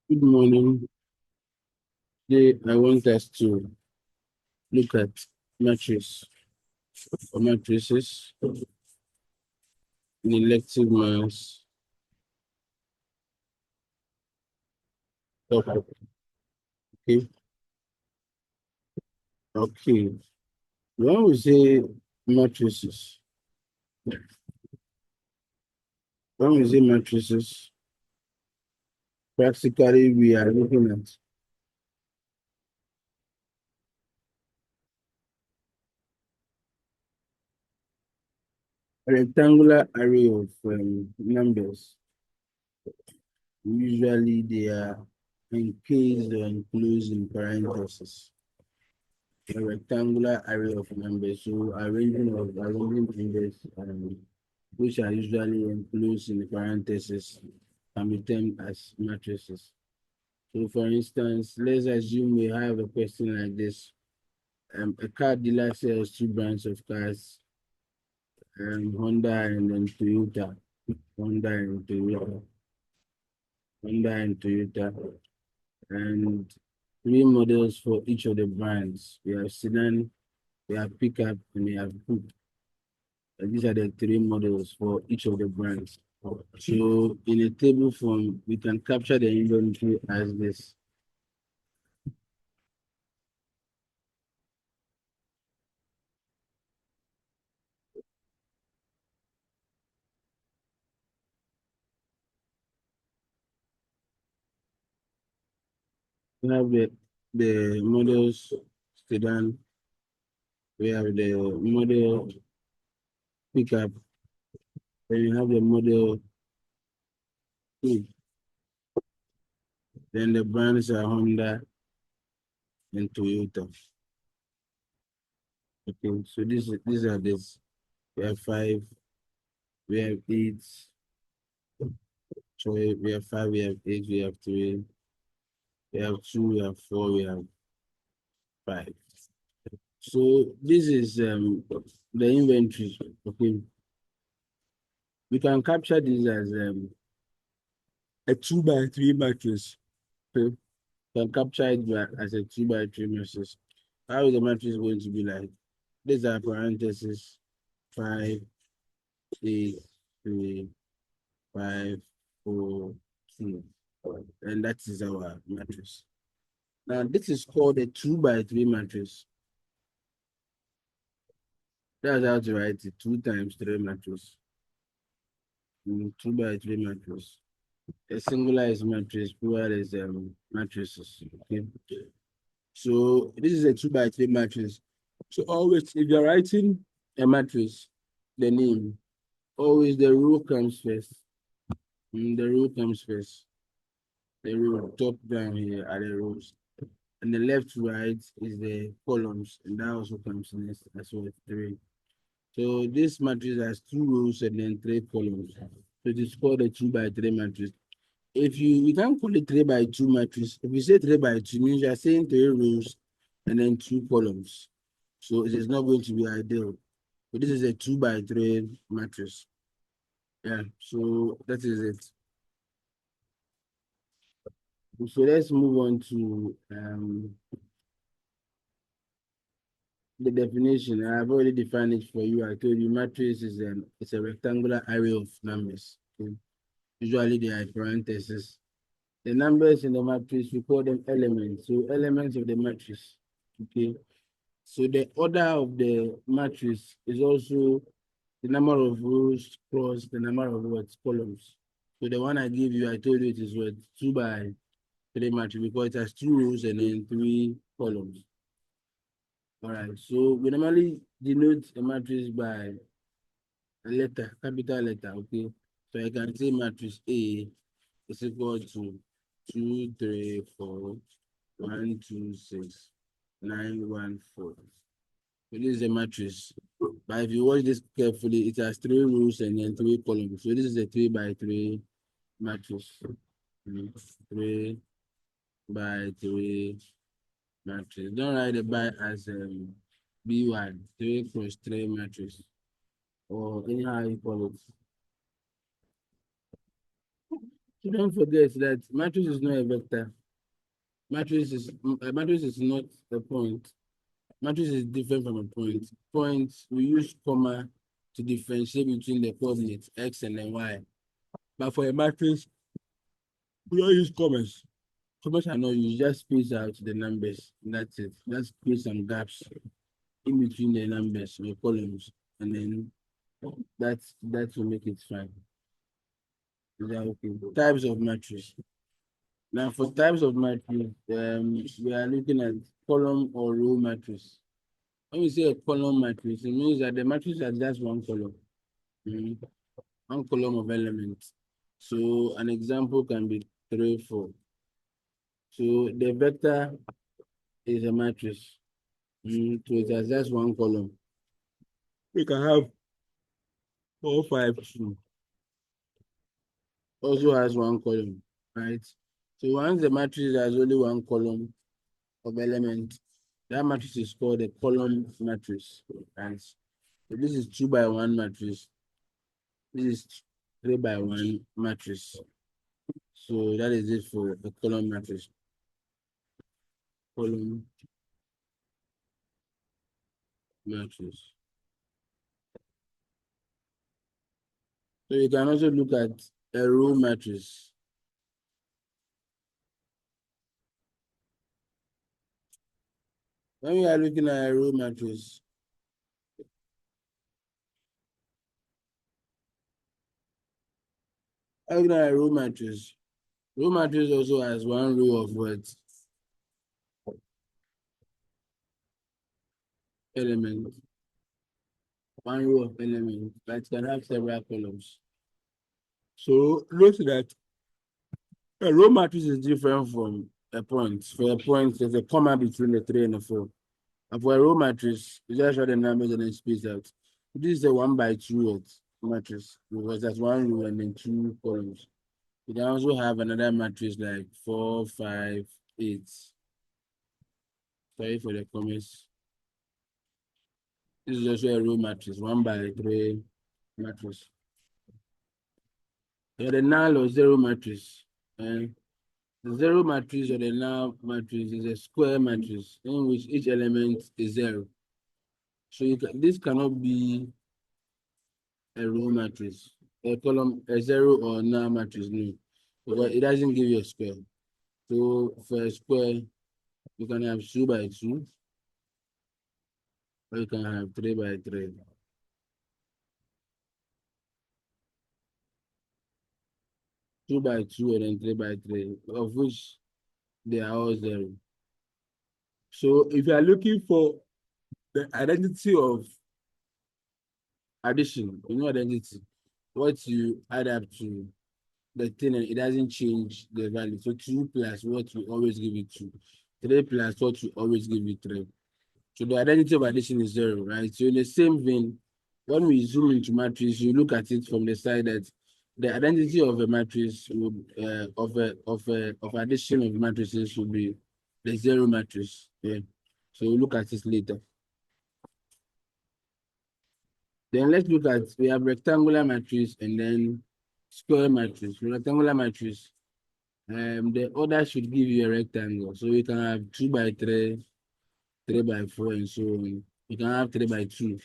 Good morning. Today, I want us to look at matrix or matrices in elective maths topic. Okay. Okay. When we say matrices, practically we are looking at a rectangular array of numbers. Usually, they are encased or enclosed in parentheses. A rectangular array of numbers. So arranging numbers which are usually enclosed in the parentheses can be termed as matrices. So for instance, let's assume we have a question like this. A car dealer sells two brands of cars, Honda and then Toyota. Honda and Toyota. Honda and Toyota. And three models for each of the brands. We have sedan, we have pickup, and we have coupe. And these are the three models for each of the brands. So in a table form, we can capture the inventory as this. We have the models sedan, we have the model pickup, then we have the model coupe. Then the brands are Honda and Toyota. Okay, so these are this. We have five, we have eight, so we have five, we have eight, we have three, we have two, we have four, we have five. So this is the inventory. Okay, we can capture this as a 2 by 3 matrix. Okay, can capture it as a 2 by 3 matrix. How is the matrix going to be like? These are parentheses 5, 8, 3, 5, 4, 2, and that is our matrix. Now this is called a 2 by 3 matrix. That's how to write it: 2 times 3 matrix. 2 by 3 matrix. A singular is matrix, plural is matrices. Okay. So this is a 2 by 3 matrix. So always, if you're writing a matrix, the name, always the row comes first. The row comes first. The row top down here are the rows. And the left right is the columns, and that also comes next as well, three. So this matrix has two rows and then three columns. So it is called a 2 by 3 matrix. If you can't call it 3 by 2 matrix. If you say 3 by 2, means you are saying three rows and then two columns. So it is not going to be ideal. But this is a 2 by 3 matrix. Yeah, so that is it. So let's move on to the definition. I've already defined it for you. I told you matrix is it's a rectangular array of numbers. Okay? Usually they are parentheses. The numbers in the matrix, we call them elements. So elements of the matrix. Okay. So the order of the matrix is also the number of rows cross the number of what columns. So the one I give you, I told you it is what 2 by 3 matrix because it has two rows and then three columns. All right. So we normally denote a matrix by a letter, capital letter. Okay. So I can say matrix A is equal to 2, 3, 4, 1, 2, 6, 9, 1, 4. So this is a matrix. But if you watch this carefully, it has three rows and then three columns. So this is a 3 by 3 matrix. 3 by 3 matrix. Don't write the by as B1, 3 cross 3 matrix, or anyhow you call it. Don't forget that matrix is not a vector. Matrix is not a point. Matrix is different from a point. Points we use comma to differentiate between the coordinates x and then y. But for a matrix, we don't use commas. Commas are not used. Just space out the numbers. That's it. Just create some gaps in between the numbers or columns, and then that will make it fine. Is that okay? Types of matrix. Now, for types of matrix, we are looking at column or row matrix. When we say a column matrix, it means that the matrix has just one column, mm, one column of elements. So an example can be 3, 4. So the vector is a matrix. So it has just one column. We can have 4, 5, 2. Also has one column, right? So once the matrix has only one column of element, that matrix is called a column matrix, right? So this is 2 by 1 matrix. This is 3 by 1 matrix. So that is it for the column matrix. Column matrix. So you can also look at a row matrix. When we are looking at a row matrix, looking at a row matrix also has one row of words, element, one row of element that can have several columns. So note that a row matrix is different from a point. For a point, there's a comma between the 3 and the 4. And for a row matrix, you just write the numbers and then space out. This is a 1 by 2 matrix because that's one row and then 2 columns. You can also have another matrix like 4, 5, 8. Sorry for the comments. This is also a row matrix, 1 by 3 matrix. The null or zero matrix. And the zero matrix or the null matrix is a square matrix in which each element is 0. So this cannot be a row matrix, a column, a 0 or null matrix, no, because it doesn't give you a square. So for a square, you can have 2 by 2, or you can have 3 by 3. 2 by 2 and then 3 by 3, of which they are all 0. So if you are looking for the identity of addition, identity, what you add up to the thing and it doesn't change the value. So 2 plus what we always give it 2. 3 plus what we always give it 3. So the identity of addition is 0, right? So in the same vein, when we zoom into matrix, you look at it from the side that the identity of a matrix would of addition of matrices will be the 0 matrix. Yeah. So we'll look at this later. Then let's look at, we have rectangular matrix and then square matrix. Rectangular matrix, the order should give you a rectangle. So you can have 2 by 3, 3 by 4, and so on. You can have 3 by 2,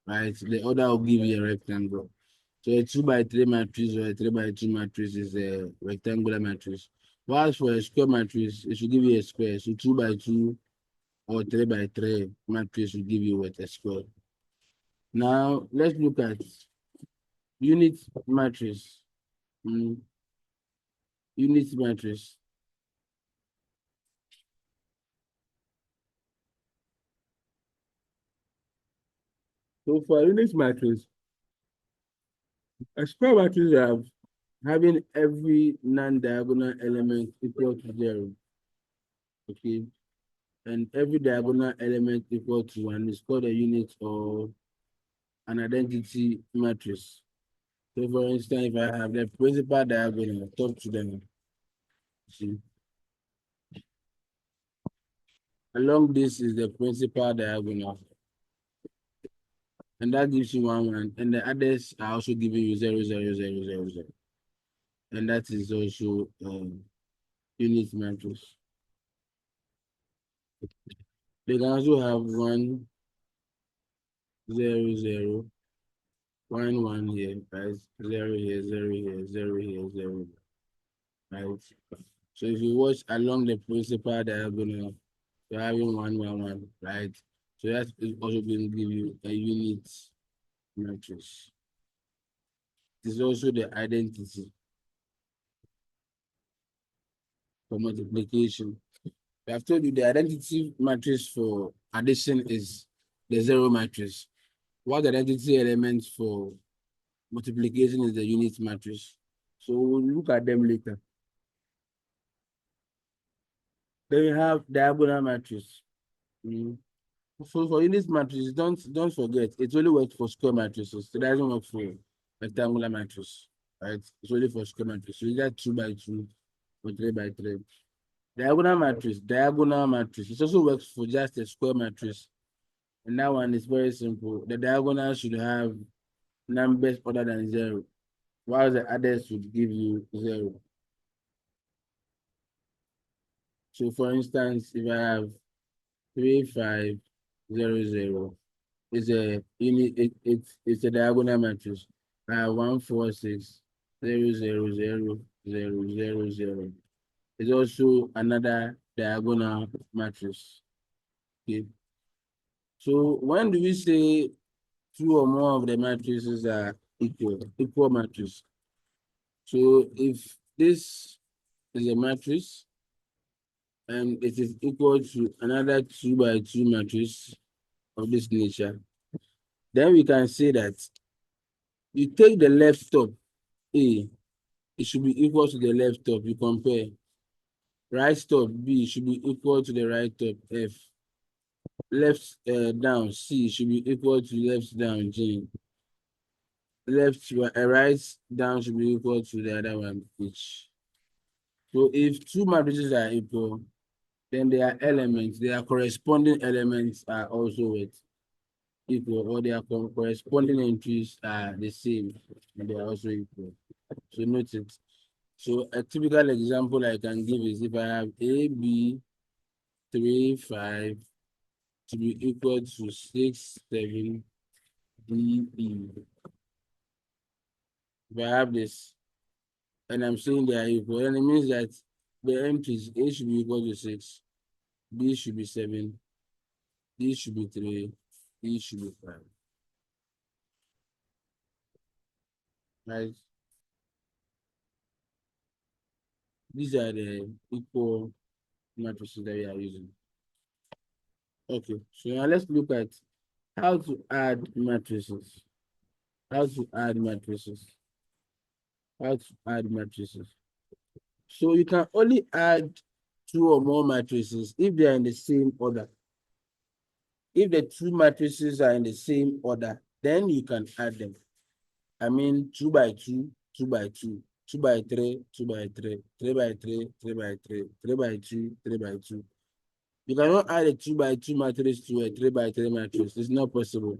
right? The order will give you a rectangle. So a 2 by 3 matrix or a 3 by 2 matrix is a rectangular matrix. Whilst for a square matrix, it should give you a square. So 2 by 2 or 3 by 3 matrix will give you what, a square. Now let's look at unit matrix. Unit matrix. So for unit matrix, a square matrix having every non-diagonal element equal to 0. Okay. And every diagonal element equal to 1 is called a unit or an identity matrix. So for instance, if I have the principal diagonal, top to them, see, along this is the principal diagonal. And that gives you 1, 1. And the others are also giving you 0, 0, 0, 0, 0. and that is also unit matrix. They can also have 1 0 0 1 1 here, right? 0 here, 0 here, 0 here, 0, right? So if you watch along the principal diagonal, you're having 1 1 1, right? So that is also going to give you a unit matrix. It is also the identity for multiplication. I've told you the identity matrix for addition is the zero matrix. What the identity element for multiplication is the unit matrix. So we'll look at them later. Then we have diagonal matrix. Mm. So for unit matrix, don't forget it only works for square matrices. It doesn't work for rectangular matrix. Right? It's only for square matrix. So either 2 by 2 or 3 by 3. Diagonal matrix. It also works for just a square matrix. And that one is very simple. The diagonal should have numbers other than 0, while the others should give you 0. So for instance, if I have 3500, it's a unit, it's a diagonal matrix. I have 146000000. It's also another diagonal matrix. Okay. So when do we say two or more of the matrices are equal matrix? So if this is a matrix and it is equal to another 2 by 2 matrix of this nature, then we can say that you take the left top A, it should be equal to the left top. You compare. Right top B should be equal to the right top F. Left down C should be equal to left down G. Right down should be equal to the other one H. So if two matrices are equal, then their elements, their corresponding elements are also equal, or their corresponding entries are the same, and they are also equal. So note it. So a typical example I can give is if I have A, B, 3, 5 to be equal to 6, 7, D, E. If I have this, and I'm saying they are equal, then it means that the entries A should be equal to 6, B should be 7, D should be 3, E should be 5. Right? These are the equal matrices that we are using. Okay, so now let's look at how to add matrices. How to add matrices. How to add matrices. So you can only add two or more matrices if they are in the same order. If the two matrices are in the same order, then you can add them. I mean 2 by 2, 2 by 2, 2 by 3, 2 by 3, 3 by 3, 3 by 3, 3 by 2, 3 by 2. You cannot add a 2 by 2 matrix to a 3 by 3 matrix. It's not possible.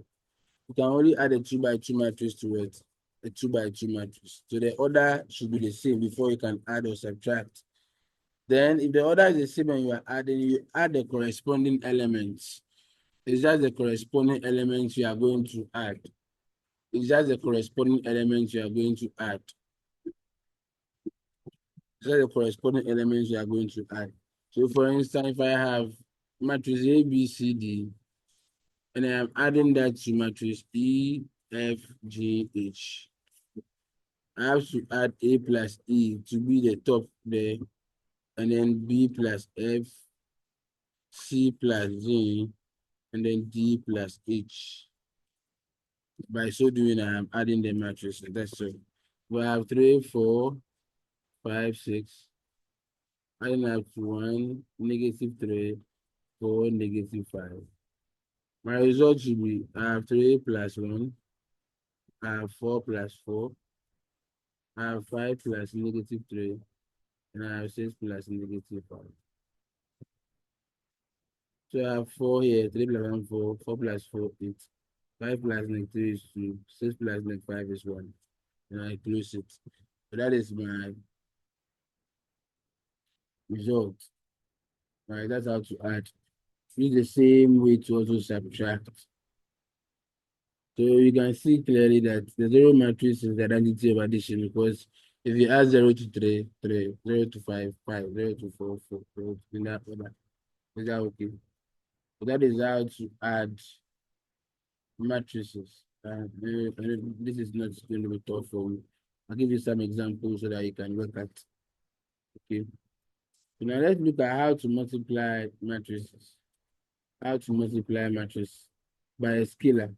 You can only add a 2 by 2 matrix to it, a 2 by 2 matrix. So the order should be the same before you can add or subtract. Then if the order is the same and you are adding, you add the corresponding elements. It's just the corresponding elements you are going to add. It's just the corresponding elements you are going to add. It's just the corresponding elements you are going to add. So for instance, if I have matrix A, B, C, D, and I am adding that to matrix E, F, G, H, I have to add A plus E to be the top there, and then B plus F, C plus G, and then D plus H. By so doing, I am adding the matrix. That's all. We have 3, 4, 5, 6. Adding up to 1, -3, 4, -5. My result should be I have 3 plus 1, I have 4 plus 4, I have 5 plus -3, and I have 6 plus -5. So I have 4 here, 3 plus 1, 4, 4 plus 4, 8. 5 plus -3 is 2, 6 plus -5 is 1. And I close it. So that is my result. Right, that's how to add. Use the same way to also subtract. So you can see clearly that the zero matrix is the identity of addition because if you add 0 to 3, 3, 0 to 5, 5, 0 to 4, 4, 4, in that order. Is that okay? So that is how to add matrices. This is not going to be tough for you. I'll give you some examples so that you can work at. Okay. So now let's look at how to multiply matrices. How to multiply matrices by a scalar.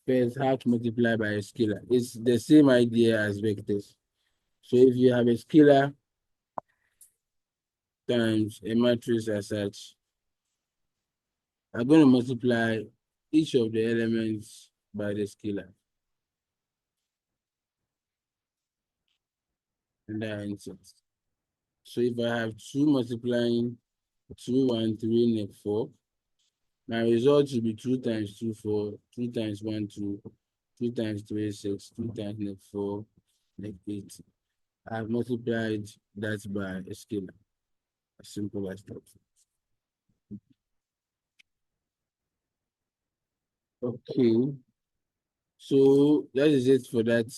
First, how to multiply by a scalar. It's the same idea as vectors. So if you have a scalar times a matrix as such, I'm going to multiply each of the elements by the scalar. And that instance. So if I have 2 multiplying 2, 1, 3, negative 4, my result should be 2 times 2, 4, 2 times 1, 2, 2 times 3, 6, 2 times negative 4, negative 8. I've multiplied that by a scalar. As simple as that. Okay, so that is it for that.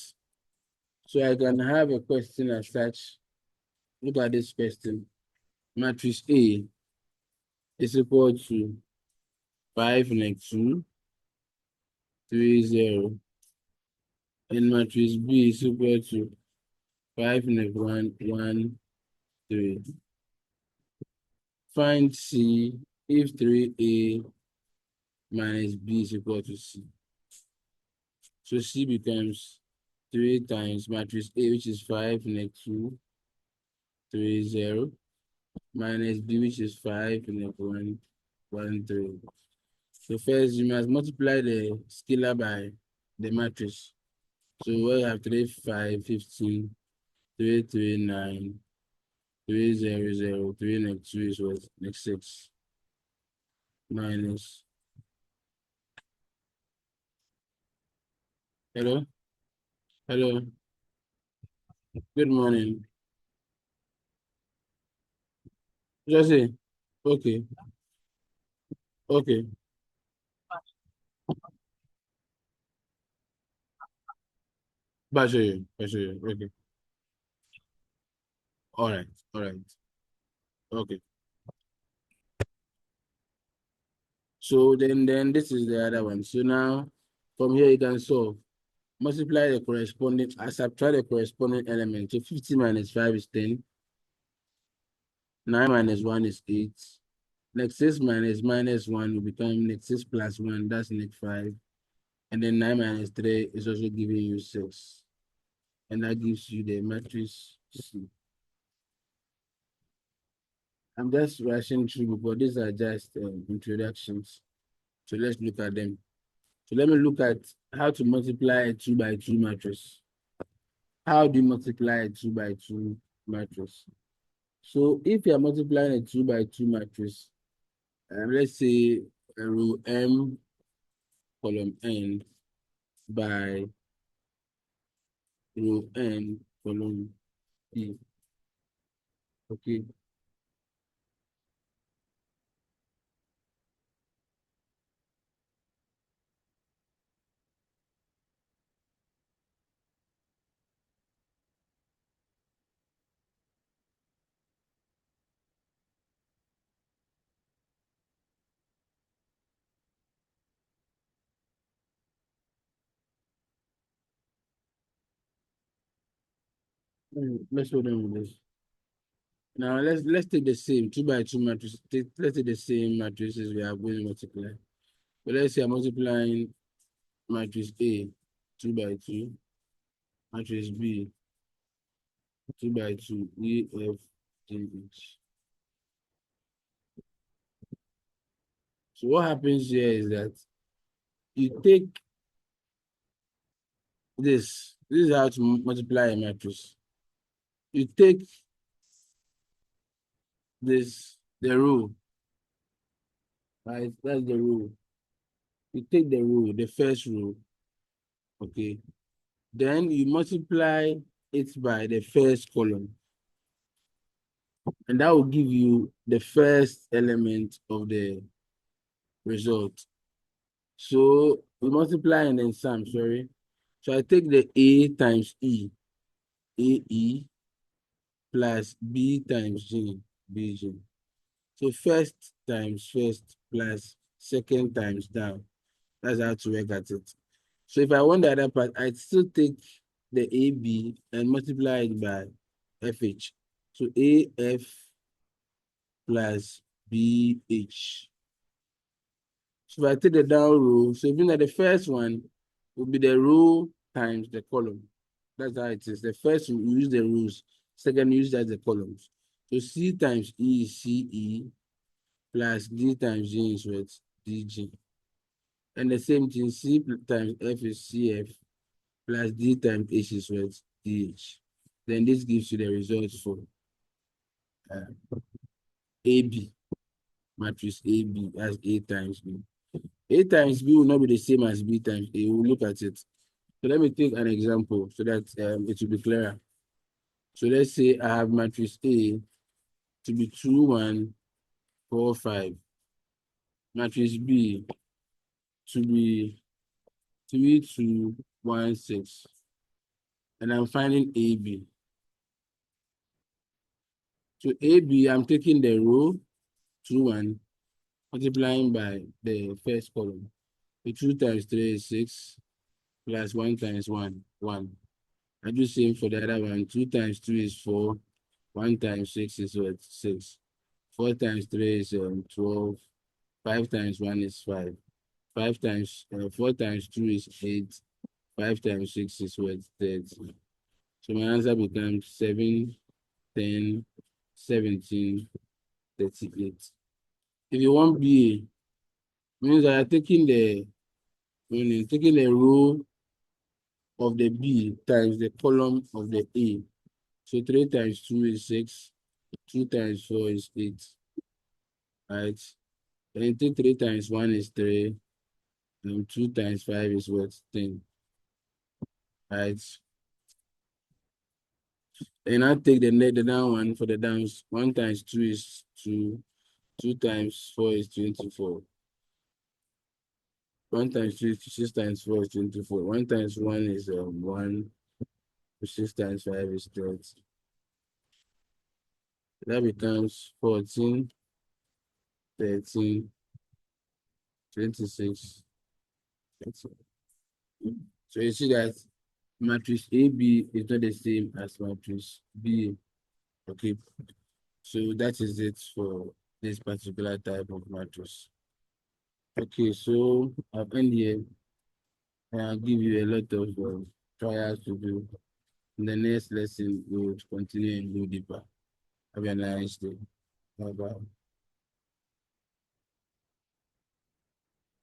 So I can have a question as such. Look at this question. Matrix A is equal to 5, negative 2, 3, 0. And matrix B is equal to 5, negative 1, 1, 3. Find C if 3A minus B is equal to C. So C becomes 3 times matrix A, which is 5, negative 2, 3, 0, minus B, which is 5, negative 1, 1, 3. So first, you must multiply the scalar by the matrix. So we have 3, 5, 15, 3, 3, 9, 3, 0, 0, 3, negative 2 is what? Negative 6, minus. Hello? Hello? Good morning. Josie? Okay. Okay. Bashe. Bashe. Okay. All right. All right. Okay. So then this is the other one. So now from here you can solve. Multiply the corresponding, I subtract the corresponding element. So 50 minus 5 is 10. 9 minus 1 is 8. Next 6 minus 1 will become next 6 plus 1. That's next 5. And then 9 minus 3 is also giving you 6. And that gives you the matrix C. I'm just rushing through because these are just introductions. So let's look at them. So let me look at how to multiply a 2 by 2 matrix. How do you multiply a 2 by 2 matrix? So if you are multiplying a 2 by 2 matrix, let's say a row M column N by row N column P. Okay. Let's hold on with this. Now let's take the same 2 by 2 matrix. Let's take the same matrices we are going to multiply. But let's say I'm multiplying matrix A 2 by 2, matrix B 2 by 2, E, F, G, H. So what happens here is that you take this. This is how to multiply a matrix. You take this, the row, right? That's the row. You take the row, the first row, okay? Then you multiply it by the first column. And that will give you the first element of the result. So we multiply and then sum, sorry. So I take the A times E, AE plus B times G, BG. So first times first plus second times down. That's how to work at it. So if I want the other part, I'd still take the AB and multiply it by FH. So AF plus BH. So if I take the down row, so even that the first one will be the row times the column. That's how it is. The first we use the rows, second we use that the columns. So C times E is CE plus D times G is what? DG. And the same thing, C times F is CF plus D times H is what? DH. Then this gives you the results for AB, matrix AB as A times B. A times B will not be the same as B times A. We'll look at it. So let me take an example so that it will be clearer. So let's say I have matrix A to be 2, 1, 4, 5. Matrix B to be 3, 2, 1, 6. And I'm finding AB. So AB, I'm taking the row 2, 1, multiplying by the first column. The 2 times 3 is 6, plus 1 times 1, 1. I do same for the other one. 2 times 2 is 4. 1 times 6 is what? 6. 4 times 3 is 12. 5 times 1 is 5. 4 times 2 is 8. 5 times 6 is what? 30. So my answer becomes 7, 10, 17, 38. If you want B, means I are taking the row of the B times the column of the A. So 3 times 2 is 6. 2 times 4 is 8. Right? And 3 times 1 is 3. And 2 times 5 is what? 10. Right? And I take the down one for the downs. 1 times 2 is 2. 2 times 4 is 24. 1 times 2 is 6 times 4 is 24. 1 times 1 is 1. 6 times 5 is 30. That becomes 14, 13, 26. 30. So you see that matrix AB is not the same as matrix B. Okay. So that is it for this particular type of matrix. Okay, so I've ended here and I'll give you a lot of trials to do. In the next lesson, we will continue and go deeper. Have a nice day. Bye bye.